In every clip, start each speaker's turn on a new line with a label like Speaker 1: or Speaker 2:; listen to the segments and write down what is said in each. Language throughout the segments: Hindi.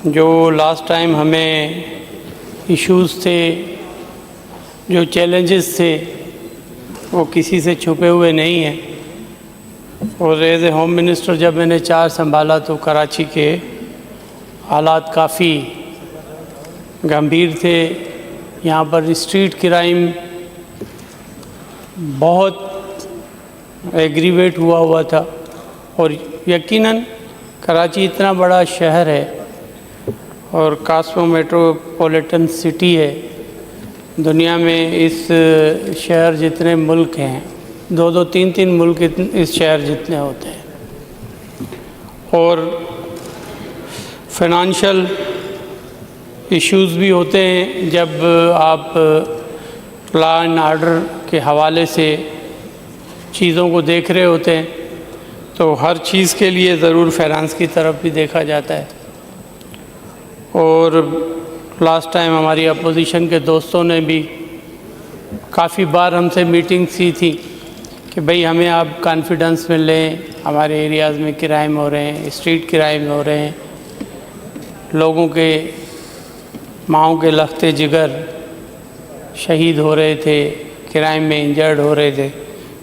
Speaker 1: जो लास्ट टाइम हमें इश्यूज़ थे, जो चैलेंजेस थे, वो किसी से छुपे हुए नहीं हैं। और एज ए होम मिनिस्टर जब मैंने चार्ज संभाला तो कराची के हालात काफ़ी गंभीर थे। यहाँ पर स्ट्रीट क्राइम बहुत एग्रीवेट हुआ था। और यकीनन कराची इतना बड़ा शहर है और कास्मो मेट्रोपॉलिटन सिटी है। दुनिया में इस शहर जितने मुल्क हैं, दो तीन मुल्क इस शहर जितने होते हैं। और फाइनेंशियल इश्यूज़ भी होते हैं जब आप लॉ एंड ऑर्डर के हवाले से चीज़ों को देख रहे होते हैं, तो हर चीज़ के लिए ज़रूर फाइनेंस की तरफ भी देखा जाता है। और लास्ट टाइम हमारी अपोजिशन के दोस्तों ने भी काफ़ी बार हमसे मीटिंग्स की थी कि भाई हमें आप कॉन्फिडेंस में लें, हमारे एरियाज़ में क्राइम हो रहे हैं, स्ट्रीट क्राइम हो रहे हैं, लोगों के माओं के लखते जिगर शहीद हो रहे थे, क्राइम में इंजर्ड हो रहे थे।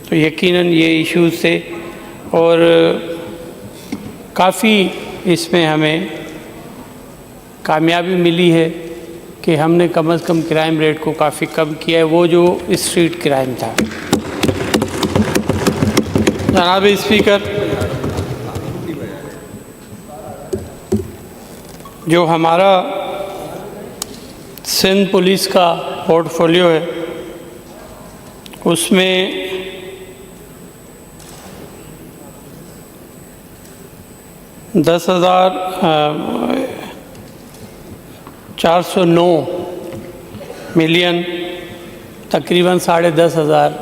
Speaker 1: तो यकीनन ये इश्यूज़ थे और काफ़ी इसमें हमें कामयाबी मिली है कि हमने कम से कम क्राइम रेट को काफ़ी कम किया है, वो जो स्ट्रीट क्राइम था। जनाब स्पीकर, जो हमारा सिंध पुलिस का पोर्टफोलियो है उसमें $10,409 मिलियन, तकरीबन 10,500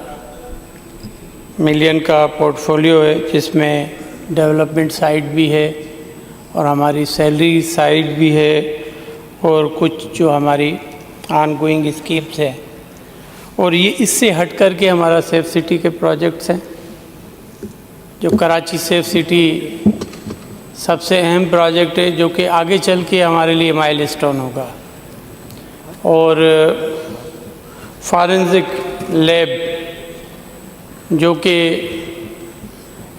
Speaker 1: मिलियन का पोर्टफोलियो है, जिसमें डेवलपमेंट साइड भी है और हमारी सैलरी साइड भी है और कुछ जो हमारी ऑनगोइंग स्कीम्स हैं। और ये इससे हट कर के हमारा सेफ सिटी के प्रोजेक्ट्स हैं। जो कराची सेफ सिटी सबसे अहम प्रोजेक्ट है, जो कि आगे चल के हमारे लिए माइलस्टोन होगा। और फॉरेंसिक लैब, जो कि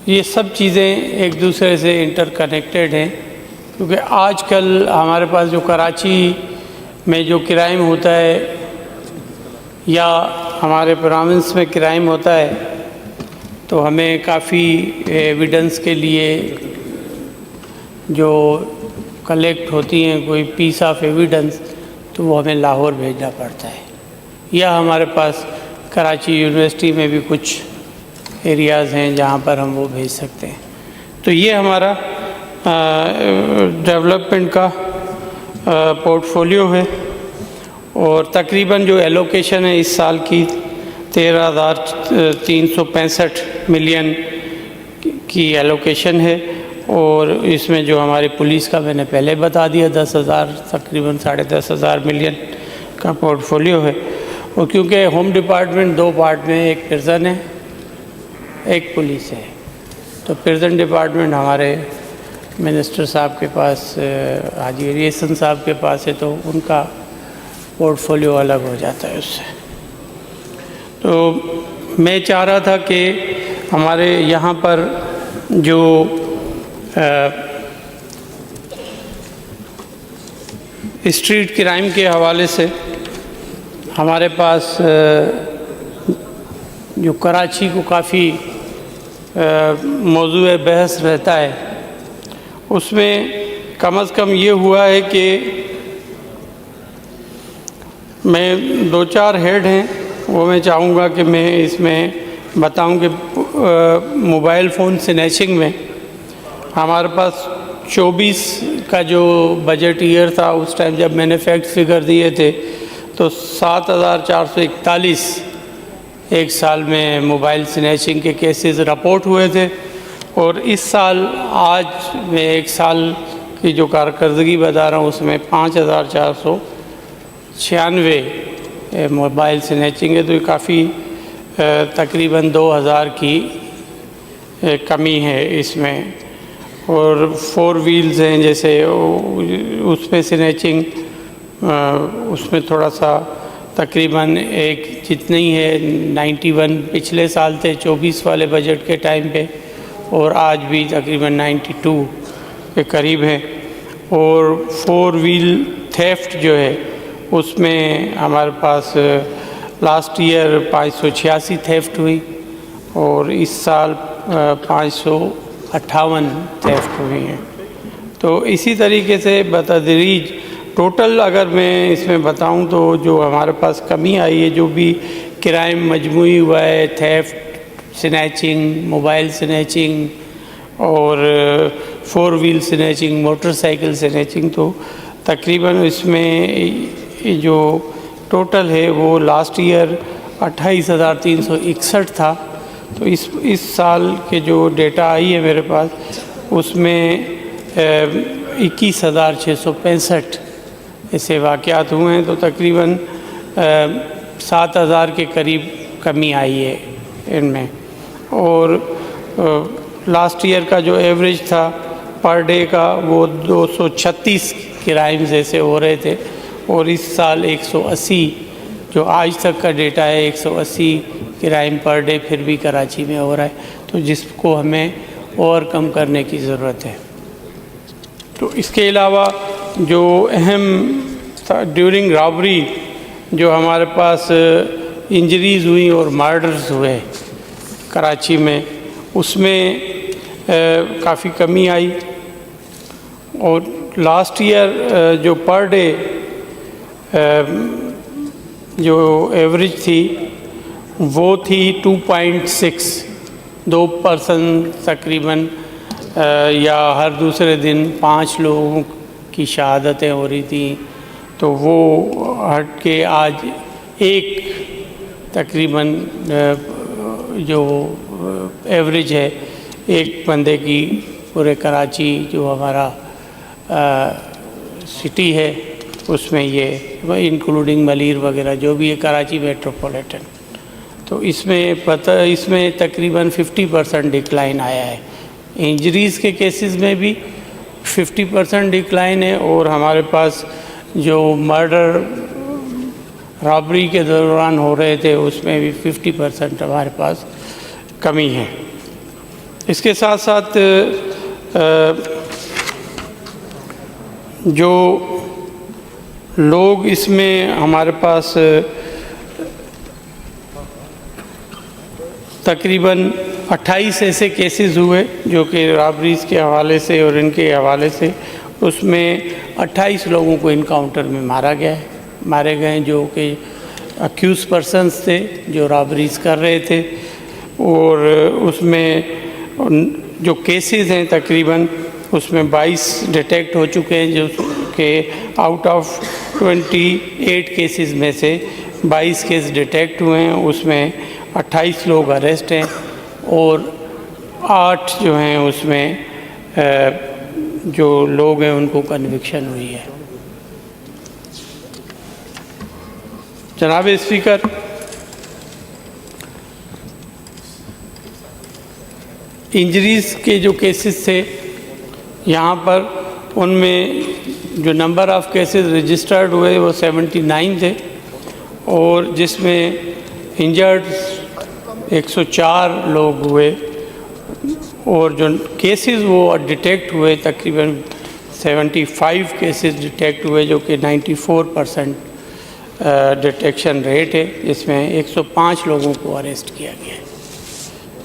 Speaker 1: ये सब चीज़ें एक दूसरे से इंटरकनेक्टेड हैं, क्योंकि आजकल हमारे पास जो कराची में जो क्राइम होता है या हमारे प्रोविंस में क्राइम होता है, तो हमें काफ़ी एविडेंस के लिए जो कलेक्ट होती हैं कोई पीस ऑफ एविडेंस, तो वो हमें लाहौर भेजना पड़ता है। या हमारे पास कराची यूनिवर्सिटी में भी कुछ एरियाज़ हैं जहाँ पर हम वो भेज सकते हैं। तो ये हमारा डेवलपमेंट का पोर्टफोलियो है। और तकरीबन जो एलोकेशन है इस साल की 13,365 मिलियन की एलोकेशन है। और इसमें जो हमारी पुलिस का मैंने पहले बता दिया 10,000, तकरीबन 10,500 मिलियन का पोर्टफोलियो है। और क्योंकि होम डिपार्टमेंट दो पार्ट में, एक प्रिजन है, एक पुलिस है, तो प्रिजन डिपार्टमेंट हमारे मिनिस्टर साहब के पास, हाजी रिएसन साहब के पास है, तो उनका पोर्टफोलियो अलग हो जाता है उससे। तो मैं चाह रहा था कि हमारे यहाँ पर जो स्ट्रीट क्राइम के हवाले से हमारे पास जो कराची को काफ़ी मौजूए बहस रहता है, उसमें कम से कम ये हुआ है कि मैं 2-4 हेड हैं, वो मैं चाहूँगा कि मैं इसमें बताऊँ कि मोबाइल फ़ोन स्नैचिंग में हमारे पास 24 का जो बजट ईयर था, उस टाइम जब मैंने फैक्ट फिगर दिए थे, तो 7,441 एक साल में मोबाइल स्नैचिंग के केसेस रिपोर्ट हुए थे। और इस साल, आज मैं एक साल की जो कारकर्दगी बता रहा हूँ, उसमें 5,496 मोबाइल स्नैचिंग है। तो ये काफ़ी तकरीबन 2,000 की कमी है इसमें। और 4 व्हील्स हैं जैसे उसमें स्नैचिंग उसमें थोड़ा सा तकरीबन एक जितनी ही है 91 पिछले साल थे 24 वाले बजट के टाइम पे, और आज भी तकरीबन 92 के करीब है। और 4 व्हील थेफ्ट जो है उसमें हमारे पास लास्ट ईयर 586 थेफ्ट हुई और इस साल 558 थेफ्ट हुई हैं। तो इसी तरीके से बतदरीज टोटल अगर मैं इसमें बताऊं तो जो हमारे पास कमी आई है, जो भी क्राइम मजमूई हुआ है, थेफ्ट, स्नैचिंग, मोबाइल स्नैचिंग और 4 व्हील स्नैचिंग, मोटरसाइकिल स्नैचिंग, तो तकरीबन इसमें जो टोटल है वो लास्ट ईयर 28,361 था। तो इस साल के जो डेटा आई है मेरे पास उसमें 21,665 ऐसे वाक़यात हुए हैं। तो तकरीबन 7,000 के करीब कमी आई है इनमें। और लास्ट ईयर का जो एवरेज था पर डे का वो 236 क्राइम्स ऐसे हो रहे थे, और इस साल 180 जो आज तक का डेटा है 180 क्राइम पर डे फिर भी कराची में हो रहा है, तो जिसको हमें ओवरकम करने की ज़रूरत है। तो इसके अलावा जो अहम ड्यूरिंग रॉबरी जो हमारे पास इंजरीज़ हुई और मर्डर्स हुए कराची में, उसमें काफ़ी कमी आई। और लास्ट ईयर जो पर डे जो एवरेज थी वो थी 2.6, 2 पर्सन तकरीबन, या हर दूसरे दिन 5 लोगों की शहादतें हो रही थी। तो वो हट के आज एक तकरीबन जो एवरेज है एक बंदे की पूरे कराची जो हमारा सिटी है उसमें, ये इंक्लूडिंग मलीर वगैरह जो भी है कराची मेट्रोपॉलिटन, तो इसमें तकरीबन 50% डिक्लाइन आया है। इंजरीज़ के केसेस में भी 50% डिक्लाइन है, और हमारे पास जो मर्डर रॉबरी के दौरान हो रहे थे उसमें भी 50% हमारे पास कमी है। इसके साथ साथ जो लोग इसमें हमारे पास तकरीबन 28 ऐसे केसेस हुए जो कि रॉबरीज़ के हवाले से और इनके हवाले से, उसमें 28 लोगों को इनकाउंटर में मारे गए जो कि अक्यूज़ पर्सन्स थे जो रॉबरीज़ कर रहे थे। और उसमें जो केसेस हैं तकरीबन उसमें 22 डिटेक्ट हो चुके हैं, जो कि आउट ऑफ 28 केसेस में से 22 केस डिटेक्ट हुए हैं। उसमें 28 लोग अरेस्ट हैं और 8 जो हैं उसमें जो लोग हैं उनको कन्विक्शन हुई है। जनाब स्पीकर, इंजरीज़ के जो केसेस थे यहाँ पर, उनमें जो नंबर ऑफ़ केसेस रजिस्टर्ड हुए वो 79 थे, और जिसमें इंजर्ड 104 लोग हुए, और जो केसेस वो डिटेक्ट हुए तकरीबन 75 केसेस डिटेक्ट हुए जो कि 94% डिटेक्शन रेट है, जिसमें 105 लोगों को अरेस्ट किया गया है।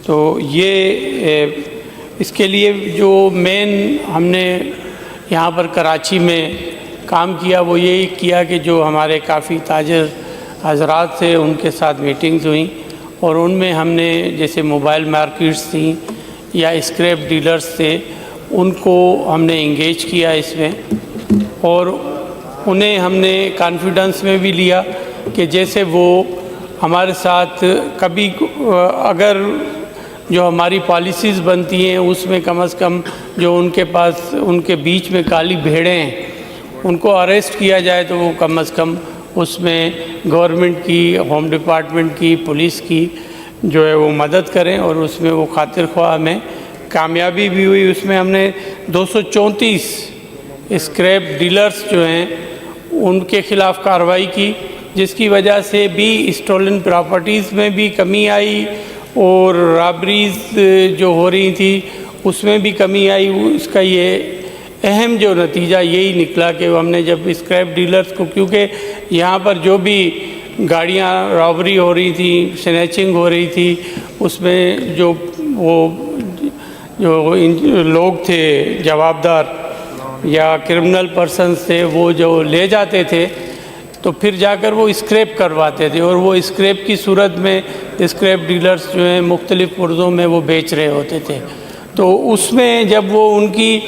Speaker 1: तो ये इसके लिए जो मेन हमने यहाँ पर कराची में काम किया वो यही किया कि जो हमारे काफ़ी ताजर हजरात थे उनके साथ मीटिंग्स हुई, और उनमें हमने जैसे मोबाइल मार्केट्स थी या स्क्रैप डीलर्स थे उनको हमने इंगेज किया इसमें, और उन्हें हमने कॉन्फिडेंस में भी लिया कि जैसे वो हमारे साथ कभी अगर जो हमारी पॉलिसीज़ बनती हैं उसमें कम से कम जो उनके पास उनके बीच में काली भेड़ें हैं उनको अरेस्ट किया जाए तो वो कम से कम उसमें गवर्नमेंट की, होम डिपार्टमेंट की, पुलिस की जो है वो मदद करें और उसमें वो खातिर ख्वाह हमें कामयाबी भी हुई। उसमें हमने 234 स्क्रैप डीलर्स जो हैं उनके ख़िलाफ़ कार्रवाई की, जिसकी वजह से भी स्टोलन प्रॉपर्टीज़ में भी कमी आई और रॉबरीज़ जो हो रही थी उसमें भी कमी आई। उसका ये अहम जो नतीजा यही निकला कि हमने जब स्क्रैप डीलर्स को, क्योंकि यहाँ पर जो भी गाड़ियाँ रॉबरी हो रही थी, स्नैचिंग हो रही थी, उसमें जो लोग थे जवाबदार या क्रिमिनल पर्सन्स थे, वो जो ले जाते थे तो फिर जाकर वो स्क्रैप करवाते थे और वो स्क्रैप की सूरत में स्क्रैप डीलर्स जो हैं मुख्तलिफ़ पुर्ज़ों में वो बेच रहे होते थे। तो उसमें जब वो उनकी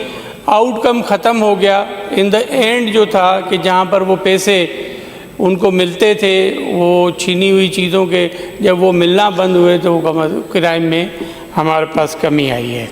Speaker 1: आउटकम ख़त्म हो गया, इन द एंड जो था कि जहाँ पर वो पैसे उनको मिलते थे वो छीनी हुई चीज़ों के, जब वो मिलना बंद हुए तो क्राइम में हमारे पास कमी आई है।